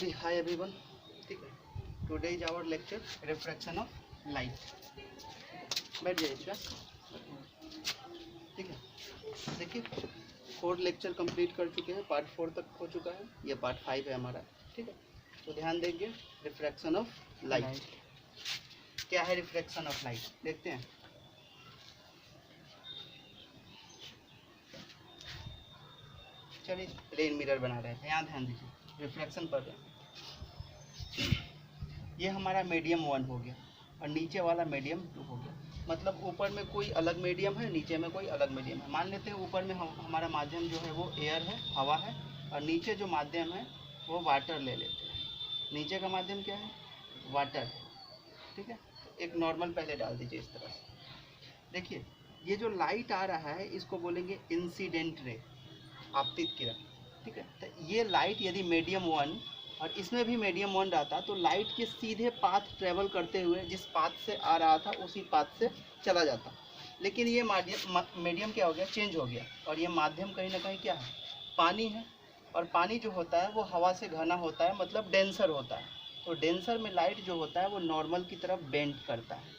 जी हाय everyone, ठीक है। Today is our lecture refraction of light. बैठ जाइए बेटा, ठीक है। देखिए 4 लेक्चर कंप्लीट कर चुके हैं, पार्ट 4 तक हो चुका है, ये पार्ट 5 है हमारा, ठीक है। तो ध्यान देंगे रिफ्रैक्शन ऑफ लाइट। क्या है रिफ्रैक्शन ऑफ लाइट, देखते हैं। चलिए प्लेन मिरर बना रहे थे, यहाँ ध्यान दीजिए, रिफ्रैक्शन पढ़ रहे हैं। ये हमारा मीडियम 1 हो गया और नीचे वाला मीडियम 2 हो गया। मतलब ऊपर में कोई अलग मीडियम है, नीचे में कोई अलग मीडियम है। मान लेते हैं ऊपर में हमारा माध्यम जो है वो एयर है, हवा है, और नीचे जो माध्यम है वो वाटर ले लेते हैं। नीचे का माध्यम क्या है? वाटर है, ठीक है। एक नॉर्मल पहले डाल दीजिए इस तरह से। देखिए ये जो लाइट आ रहा है इसको बोलेंगे इंसिडेंट रे, आपतित किरण, ठीक है। तो ये लाइट यदि मीडियम 1 और इसमें भी मीडियम 1 रहता तो लाइट के सीधे पाथ ट्रेवल करते हुए जिस पाथ से आ रहा था उसी पाथ से चला जाता। लेकिन ये मीडियम क्या हो गया? चेंज हो गया। और ये माध्यम कहीं ना कहीं क्या है? पानी है। और पानी जो होता है वो हवा से घना होता है, मतलब डेंसर होता है। तो डेंसर में लाइट जो होता है वो नॉर्मल की तरफ बेंड करता है,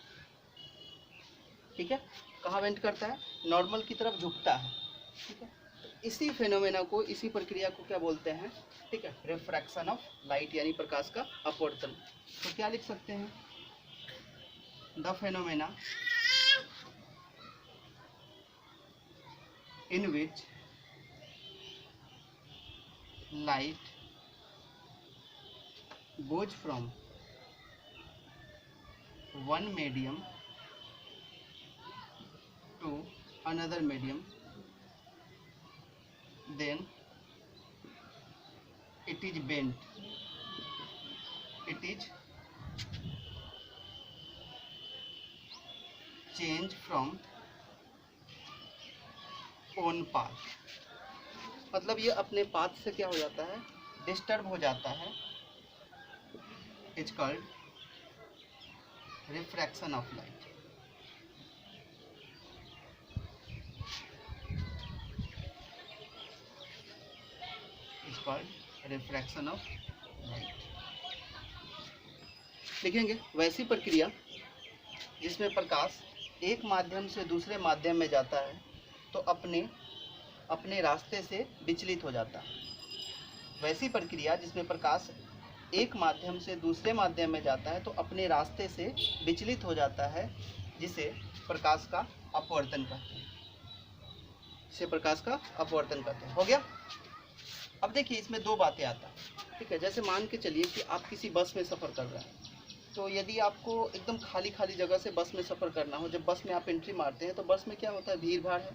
ठीक है। कहाँ बेंड करता है? नॉर्मल की तरफ झुकता है, ठीक है। इसी फेनोमेना को, इसी प्रक्रिया को क्या बोलते हैं? ठीक है, रिफ्रैक्शन ऑफ लाइट, यानी प्रकाश का अपवर्तन। तो क्या लिख सकते हैं? The phenomena in which light goes from one medium to another medium, then it is bent, it is change from own path। मतलब ये अपने पाथ से क्या हो जाता है? डिस्टर्ब हो जाता है। It's called refraction of light. It's called refraction of light. लिखेंगे वैसी प्रक्रिया जिसमें प्रकाश एक माध्यम से दूसरे माध्यम में जाता है तो अपने रास्ते से विचलित हो जाता है। वैसी प्रक्रिया जिसमें प्रकाश एक माध्यम से दूसरे माध्यम में जाता है तो अपने रास्ते से विचलित हो जाता है, जिसे प्रकाश का अपवर्तन कहते हैं। इसे प्रकाश का अपवर्तन कहते हैं। हो गया। अब देखिए इसमें 2 बातें आता है, ठीक है। जैसे मान के चलिए कि आप किसी बस में सफ़र कर रहे हैं, तो यदि आपको एकदम खाली जगह से बस में सफ़र करना हो, जब बस में आप एंट्री मारते हैं तो बस में क्या होता है? भीड़ भाड़ है।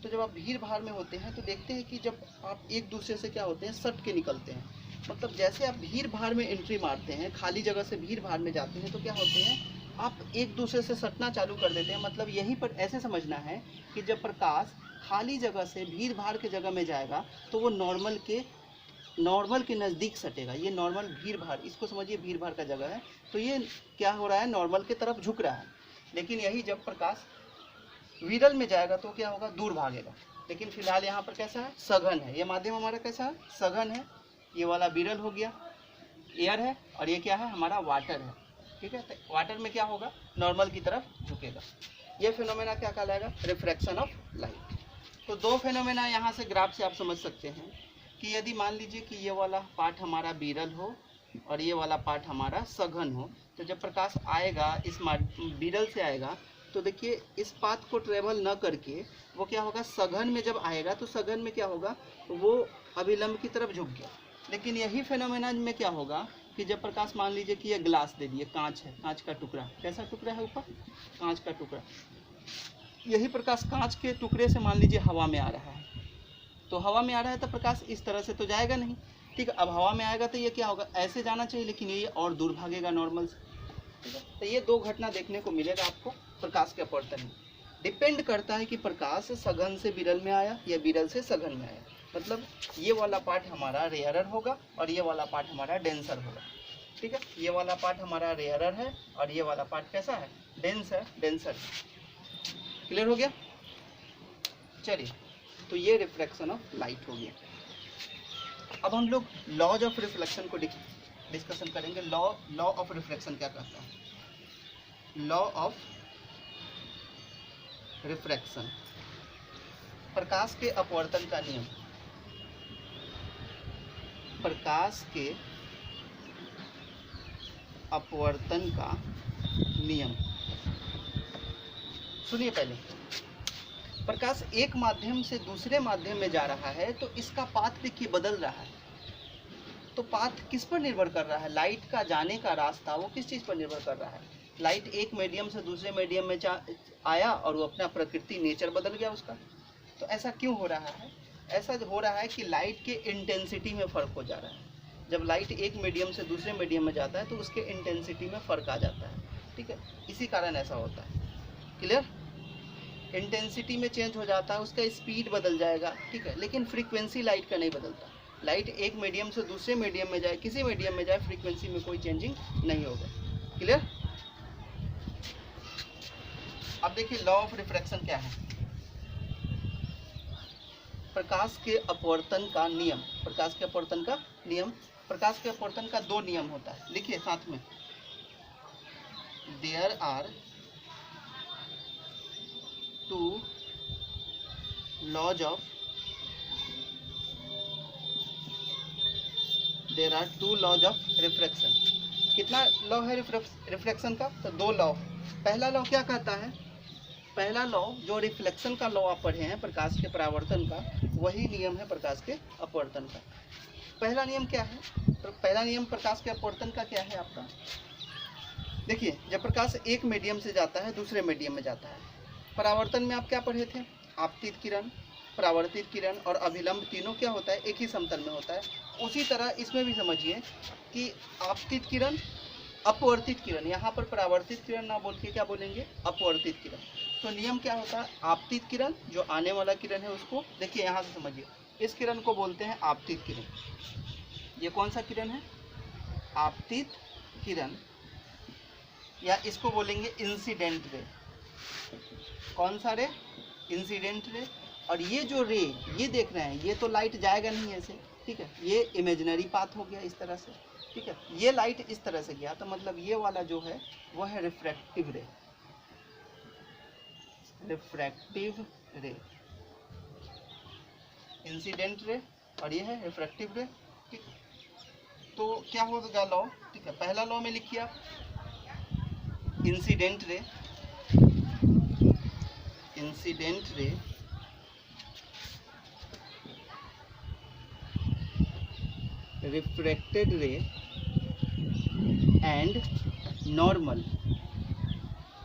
तो जब आप भीड़ भाड़ में होते हैं तो देखते हैं कि जब आप एक दूसरे से क्या होते हैं? सट के निकलते हैं। मतलब जैसे आप भीड़ भाड़ में एंट्री मारते हैं, खाली जगह से भीड़ भाड़ में जाते हैं, तो क्या होते हैं? आप एक दूसरे से सटना चालू कर देते हैं। मतलब यहीं पर ऐसे समझना है कि जब प्रकाश खाली जगह से भीड़ भाड़ के जगह में जाएगा तो वो नॉर्मल के नज़दीक सटेगा। ये नॉर्मल भीड़ भाड़, इसको समझिए भीड़ भाड़ का जगह है, तो ये क्या हो रहा है? नॉर्मल की तरफ झुक रहा है। लेकिन यही जब प्रकाश विरल में जाएगा तो क्या होगा? दूर भागेगा। लेकिन फिलहाल यहाँ पर कैसा है? सघन है। ये माध्यम हमारा कैसा है? सघन है। ये वाला विरल हो गया, एयर है, और ये क्या है? हमारा वाटर है, ठीक है। तो वाटर में क्या होगा? नॉर्मल की तरफ झुकेगा। ये फिनोमेना क्या कहलाएगा? Refraction of light. तो 2 फिनोमेना यहाँ से ग्राफ से आप समझ सकते हैं कि यदि मान लीजिए कि ये वाला पार्ट हमारा विरल हो और ये वाला पार्ट हमारा सघन हो, तो जब प्रकाश आएगा इस विरल से आएगा तो देखिए इस पाथ को ट्रेवल न करके वो क्या होगा? सघन में जब आएगा तो सघन में क्या होगा? वो अभिलंब की तरफ झुक गया। लेकिन यही फेनोमेना में क्या होगा कि जब प्रकाश, मान लीजिए कि ये ग्लास दे दिए, कांच है, कांच का टुकड़ा, कैसा टुकड़ा है ऊपर? कांच का टुकड़ा। यही प्रकाश कांच के टुकड़े से मान लीजिए हवा में आ रहा है, तो हवा में आ रहा है तो प्रकाश इस तरह से तो जाएगा नहीं, ठीक है। अब हवा में आएगा तो ये क्या होगा? ऐसे जाना चाहिए, लेकिन ये और दूर भागेगा नॉर्मल से, ठीक है। तो ये 2 घटना देखने को मिलेगा आपको प्रकाश के अपवर्तन में। डिपेंड करता है कि प्रकाश सघन से विरल में आया या विरल से सघन में आया। मतलब ये वाला पार्ट हमारा रेयरर होगा और ये वाला पार्ट हमारा डेंसर होगा, ठीक है। ये वाला पार्ट हमारा रेयरर है और ये वाला पार्ट कैसा है? डेंसर। क्लियर हो गया? चलिए, तो ये रिफ्रैक्शन ऑफ लाइट हो गया। अब हम लोग लॉज ऑफ रिफ्लेक्शन को डिस्कशन करेंगे। लॉ ऑफ रिफ्रैक्शन क्या कहता है? लॉ ऑफ रिफ्रैक्शन, प्रकाश के अपवर्तन का नियम। प्रकाश के अपवर्तन का नियम। सुनिए पहले, प्रकाश एक माध्यम से दूसरे माध्यम में जा रहा है तो इसका पाथ देखिए बदल रहा है। तो पाथ किस पर निर्भर कर रहा है? लाइट का जाने का रास्ता वो किस चीज़ पर निर्भर कर रहा है? लाइट एक मीडियम से दूसरे मीडियम में आया और वो अपना प्रकृति नेचर बदल गया उसका। तो ऐसा क्यों हो रहा है? ऐसा हो रहा है कि लाइट के इंटेंसिटी में फ़र्क हो जा रहा है। जब लाइट एक मीडियम से दूसरे मीडियम में जाता है तो उसके इंटेंसिटी में फ़र्क आ जाता है, ठीक है। इसी कारण ऐसा होता है। क्लियर? इंटेंसिटी में चेंज हो जाता है, उसका स्पीड बदल जाएगा, ठीक है, लेकिन फ्रीक्वेंसी लाइट का नहीं बदलता। लाइट एक मीडियम से दूसरे मीडियम में जाए, किसी मीडियम में जाए, फ्रीक्वेंसी में कोई चेंजिंग नहीं होगा। क्लियर? अब देखिए लॉ ऑफ रिफ्रैक्शन क्या है? प्रकाश के अपवर्तन का नियम। प्रकाश के अपवर्तन का नियम। प्रकाश के अपवर्तन का दो नियम होता है, लिखिए साथ में। There are two laws of refraction. कितना लॉ है रिफ्लेक्शन का? तो दो लॉ। पहला लॉ क्या कहता है? पहला लॉ जो रिफ्लेक्शन का लॉ आप पढ़े हैं प्रकाश के परावर्तन का, वही नियम है प्रकाश के अपवर्तन का। पहला नियम क्या है? तो पहला नियम प्रकाश के अपवर्तन का क्या है आपका? देखिए, जब प्रकाश एक मीडियम से जाता है दूसरे मीडियम में जाता है, परावर्तन में आप क्या पढ़े थे? आपतित किरण, परावर्तित किरण और अभिलंब तीनों क्या होता है? एक ही समतल में होता है। उसी तरह इसमें भी समझिए कि आपतित किरण, अपवर्तित किरण, यहाँ पर परावर्तित किरण ना बोल के क्या बोलेंगे? अपवर्तित किरण। तो नियम क्या होता है? आपतित किरण जो आने वाला किरण है उसको, देखिए यहाँ से समझिए, इस किरण को बोलते हैं आपतित किरण। ये कौन सा किरण है? आपतित किरण, या इसको बोलेंगे इंसिडेंट रे। कौन सा रे? Incident ray. और ये जो रे ये देख रहे हैं, ये तो लाइट जाएगा नहीं ऐसे, ठीक है, ये इमेजिनरी पाथ हो गया इस तरह से, ठीक है। ये लाइट इस तरह से गया तो मतलब ये वाला जो है वो है रिफ्रैक्टिव रे। रिफ्रैक्टिव रे, इंसिडेंट रे और ये है रिफ्रैक्टिव रे, ठीक। तो क्या होगा लॉ? ठीक है, पहला लॉ में लिखिए आप, incident ray, incident ray refracted ray and normal.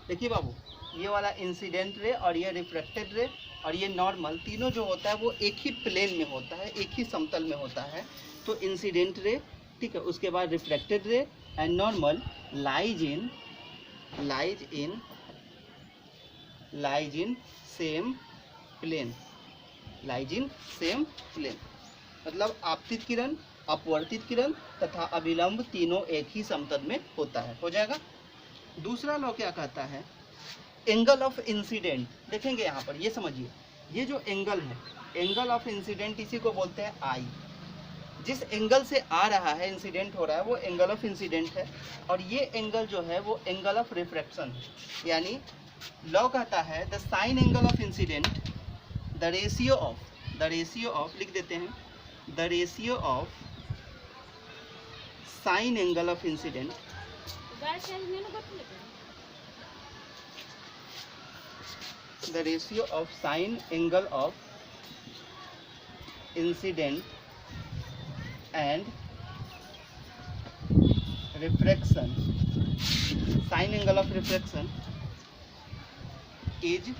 देखिए बाबू, ये वाला इंसिडेंट रे और ये रिफ्रैक्टेड रे और ये नॉर्मल, तीनों जो होता है वो एक ही प्लेन में होता है, एक ही समतल में होता है। तो इंसिडेंट रे, ठीक है, उसके बाद refracted ray and normal lies in same plane, lies in same plane. मतलब आपतित किरण, अपवर्तित किरण तथा अभिलंब तीनों एक ही समतल में होता है। हो जाएगा। दूसरा लॉ क्या कहता है? Angle of incident. देखेंगे यहाँ पर, ये समझिए, ये जो एंगल है, एंगल ऑफ इंसिडेंट, इसी को बोलते हैं आई। जिस एंगल से आ रहा है, इंसिडेंट हो रहा है, वो एंगल ऑफ इंसिडेंट है। और ये एंगल जो है वो एंगल ऑफ रिफ्रैक्शन है। यानी लॉ कहता है the sign angle of incident, the ratio of लिख देते हैं, the ratio of sine angle of incident, the ratio of sine angle of incident and refraction, sine angle of refraction is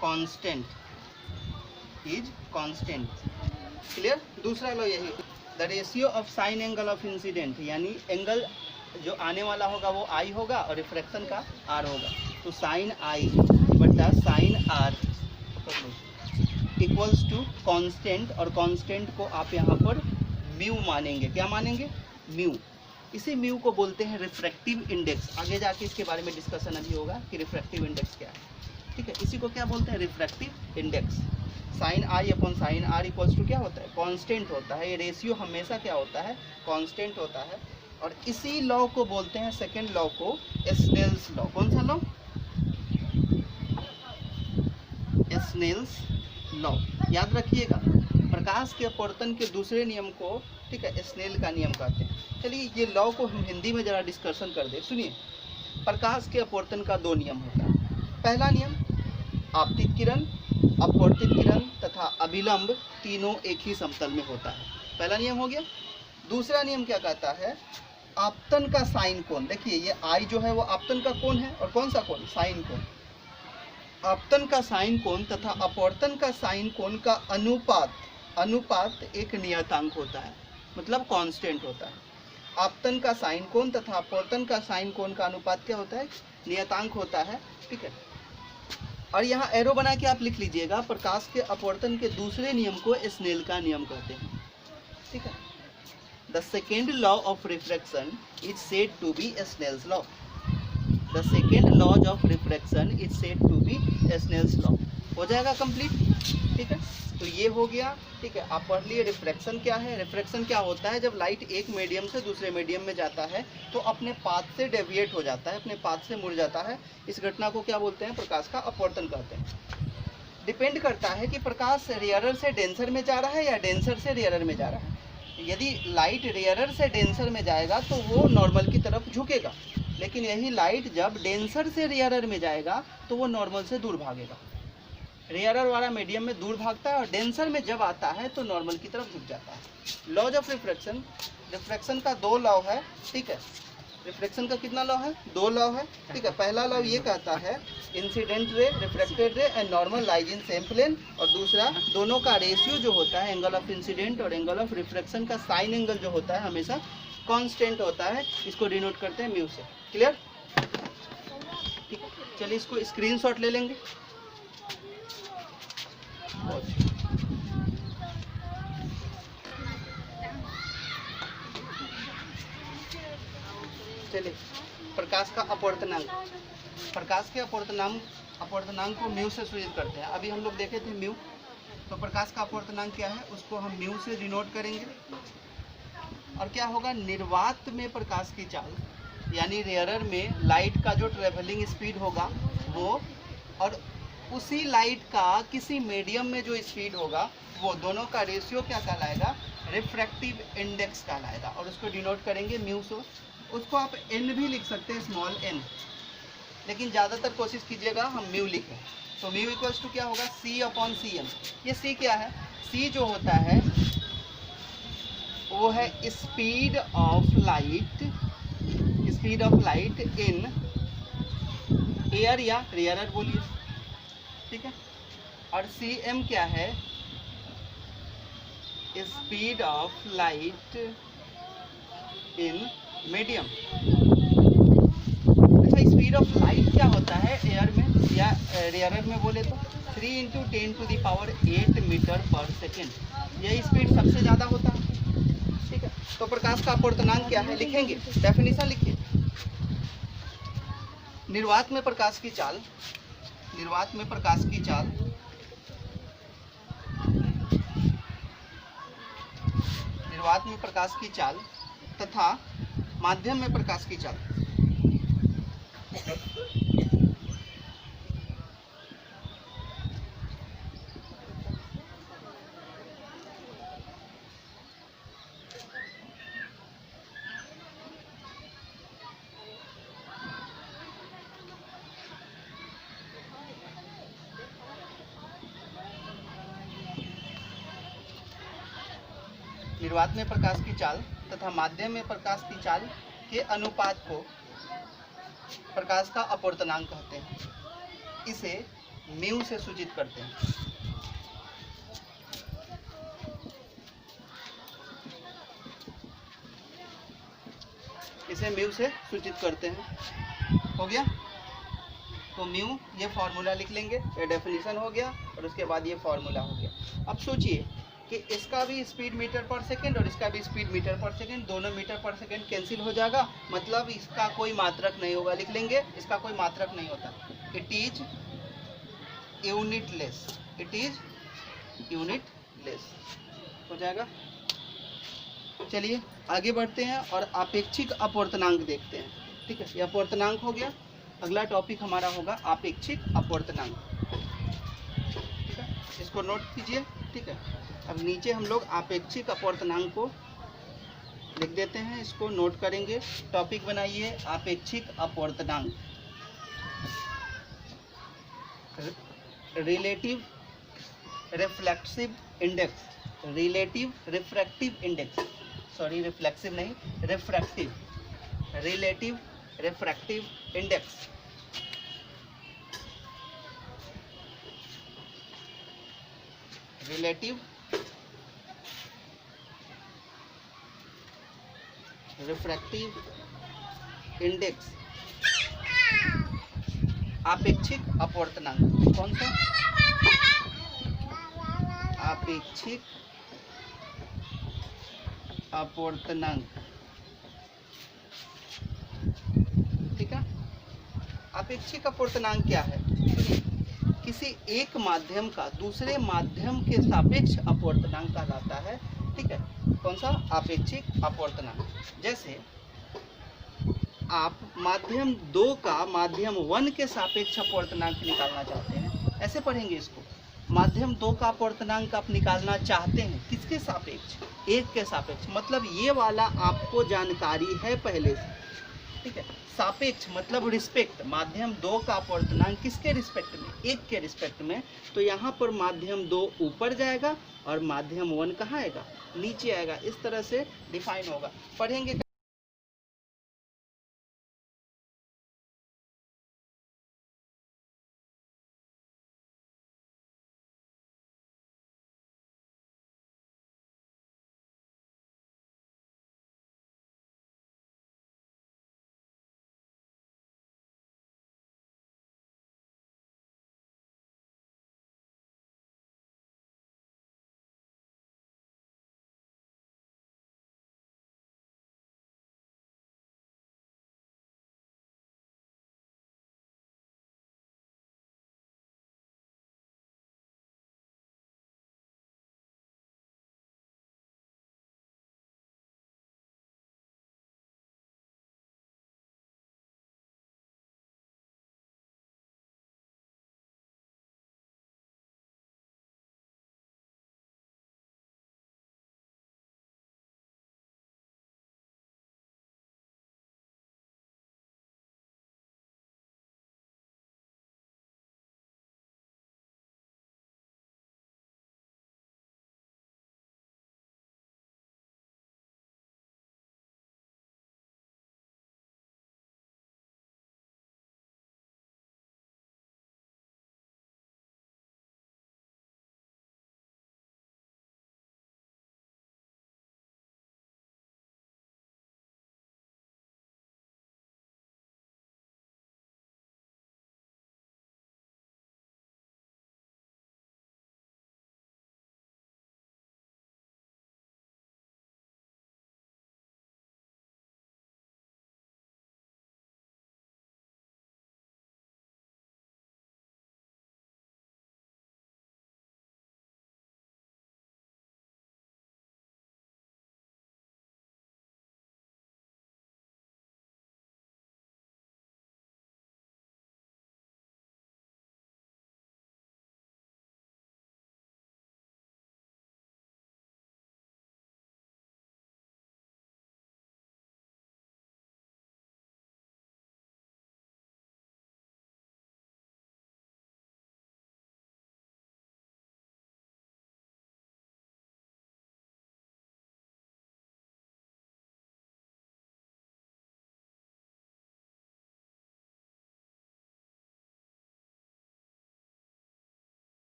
constant, clear। दूसरा लो यही, the ratio of sine angle of incident, यानी angle जो आने वाला होगा वो आई होगा और रिफ्रैक्शन का आर होगा। तो साइन आई बटा sine R equals to constant, और कांस्टेंट को आप यहाँ पर म्यू मानेंगे। क्या मानेंगे? म्यू। इसी म्यू को बोलते हैं रिफ्रैक्टिव इंडेक्स। आगे जाके इसके बारे में डिस्कशन अभी होगा कि रिफ्रैक्टिव इंडेक्स क्या है, ठीक है। इसी को क्या बोलते हैं? Refractive index. Sine I upon sine R equals to क्या होता है? कांस्टेंट होता है। ये रेशियो हमेशा क्या होता है? कांस्टेंट होता है। और इसी लॉ को बोलते हैं, सेकेंड लॉ को, स्नेल्स लॉ। कौन सा लॉ? Snell's law. याद रखिएगा, प्रकाश के अपवर्तन के दूसरे नियम को, ठीक है, स्नेल का नियम कहते हैं। चलिए ये लॉ को हम हिंदी में ज़रा डिस्कशन कर दे। सुनिए, प्रकाश के अपवर्तन का दो नियम होता है। पहला नियम, आपतित किरण, अपवर्तित किरण तथा अभिलंब तीनों एक ही समतल में होता है। पहला नियम हो गया। दूसरा नियम क्या कहता है? आपतन का साइन कोण। देखिए ये आई जो है वो आपतन का कोण है, और कौन सा कोण? साइन कोण। आपतन का साइन कोण तथा अपवर्तन का साइन कोण का अनुपात एक नियतांक होता है, मतलब कांस्टेंट होता है। आपतन का साइन कोण तथा अपवर्तन का साइन कोण का अनुपात क्या होता है? नियतांक होता है, ठीक है। और यहाँ एरो बना के आप लिख लीजिएगा, प्रकाश के अपवर्तन के दूसरे नियम को स्नेल का नियम कहते हैं, ठीक है। The second law of refraction is said to be Snell's law. The second law of refraction is said to be Snell's law. हो जाएगा कंप्लीट, ठीक है। तो ये हो गया, ठीक है। आप पढ़ लिए रिफ्रैक्शन क्या है। रिफ्रैक्शन क्या होता है? जब लाइट एक मीडियम से दूसरे मीडियम में जाता है तो अपने पाथ से डेविएट हो जाता है, अपने पाथ से मुड़ जाता है। इस घटना को क्या बोलते हैं? प्रकाश का अपवर्तन कहते हैं। डिपेंड करता है कि प्रकाश रेयरर से डेंसर में जा रहा है या डेंसर से रेयरर में जा रहा है। यदि लाइट रेयरर से डेंसर में जाएगा तो वो नॉर्मल की तरफ झुकेगा, लेकिन यही लाइट जब डेंसर से रेयरर में जाएगा तो वो नॉर्मल से दूर भागेगा। रेयरर वाला मीडियम में दूर भागता है और डेंसर में जब आता है तो नॉर्मल की तरफ झुक जाता है। लॉज ऑफ रिफ्रैक्शन, रिफ्रैक्शन का दो लॉ है, ठीक है। रिफ्रैक्शन का कितना लॉ है? दो लॉ है, ठीक है। पहला लॉ ये कहता है incident ray, refracted ray and normal lies in same plane. और दूसरा, दोनों का रेशियो जो होता है, एंगल ऑफ इंसिडेंट और एंगल ऑफ रिफ्रैक्शन का साइन एंगल जो होता है हमेशा कांस्टेंट होता है। इसको डिनोट करते हैं म्यू से। क्लियर? ठीक, चलिए इसको स्क्रीनशॉट ले लेंगे। चलिए, प्रकाश का अपवर्तनांक। प्रकाश के अपवर्तनांक को म्यू से सूचित करते हैं। अभी हम लोग देखे थे म्यू, तो प्रकाश का अपवर्तनांक क्या है उसको हम म्यू से डिनोट करेंगे। और क्या होगा? निर्वात में प्रकाश की चाल, यानी रेयरर में लाइट का जो ट्रेवलिंग स्पीड होगा वो, और उसी लाइट का किसी मीडियम में जो स्पीड होगा वो, दोनों का रेशियो क्या कहलाएगा? रिफ्रैक्टिव इंडेक्स कहलाएगा। और उसको डिनोट करेंगे म्यू से। उसको आप एन भी लिख सकते हैं, स्मॉल एन, लेकिन ज़्यादातर कोशिश कीजिएगा हम म्यू लिखें। तो म्यू इक्वल्स टू क्या होगा? सी अपॉन सी एम। ये सी क्या है? सी जो होता है वो है speed of light, speed of light in air या रेयरर बोलिए, ठीक है। और सी एम क्या है? Speed of light in medium. अच्छा, स्पीड ऑफ लाइट क्या होता है एयर में या रेयरर में बोले तो 3 × 10⁸ मीटर पर सेकेंड। यह स्पीड सबसे ज़्यादा होता है, ठीक है। तो प्रकाश का अपवर्तनांक क्या है? लिखेंगे, डेफिनेशन लिखिए। निर्वात में प्रकाश की चाल, निर्वात में प्रकाश की चाल निर्वात में प्रकाश की चाल तथा माध्यम में प्रकाश की चाल। निर्वात में प्रकाश की चाल तथा माध्यम में प्रकाश की चाल के अनुपात को प्रकाश का अपवर्तनांक कहते हैं। इसे म्यू से सूचित करते हैं। इसे म्यू से सूचित करते हैं। हो गया? तो म्यू, ये फॉर्मूला लिख लेंगे, ये डेफिनेशन हो गया, और उसके बाद ये फॉर्मूला हो गया। अब सोचिए कि इसका भी स्पीड मीटर पर सेकेंड और इसका भी स्पीड मीटर पर सेकेंड, दोनों मीटर पर सेकेंड कैंसिल हो जाएगा, मतलब इसका कोई मात्रक नहीं होगा। लिख लेंगे, इसका कोई मात्रक नहीं होता। It is unitless, it is unitless हो जाएगा। चलिए आगे बढ़ते हैं और अपेक्षिक अपवर्तनांक देखते हैं। ठीक है, यह अपवर्तनांक हो गया। अगला टॉपिक हमारा होगा अपेक्षिक अपवर्तनांक। ठीक है, इसको नोट कीजिए। ठीक है, अब नीचे हम लोग अपेक्षिक अपवर्तनांक को लिख देते हैं, इसको नोट करेंगे। टॉपिक बनाइए अपेक्षिक अपवर्तनांक। Relative reflexive index, relative refractive index, sorry reflexive नहीं, refractive, relative refractive index. Relative refractive index अपेक्षिक अपवर्तनांक। कौन सा? अपेक्षिक अपवर्तनांक। ठीक है, अपेक्षिक अपवर्तनांक क्या है? किसी एक माध्यम का दूसरे माध्यम के सापेक्ष अपवर्तनांक कहलाता है। ठीक है, कौन सा? अपेक्षिक अपवर्तनांक। जैसे आप माध्यम 2 का माध्यम 1 के सापेक्ष अपवर्तनांक निकालना चाहते हैं, ऐसे पढ़ेंगे इसको। माध्यम 2 का अपवर्तनांक आप निकालना चाहते हैं, किसके सापेक्ष? 1 के सापेक्ष। मतलब ये वाला आपको जानकारी है पहले से। ठीक है, सापेक्ष मतलब रिस्पेक्ट। माध्यम 2 का अपवर्तनांक किसके रिस्पेक्ट में? 1 के रिस्पेक्ट में। तो यहाँ पर माध्यम 2 ऊपर जाएगा और माध्यम 1 कहाँ आएगा? नीचे आएगा। इस तरह से डिफाइन होगा, पढ़ेंगे।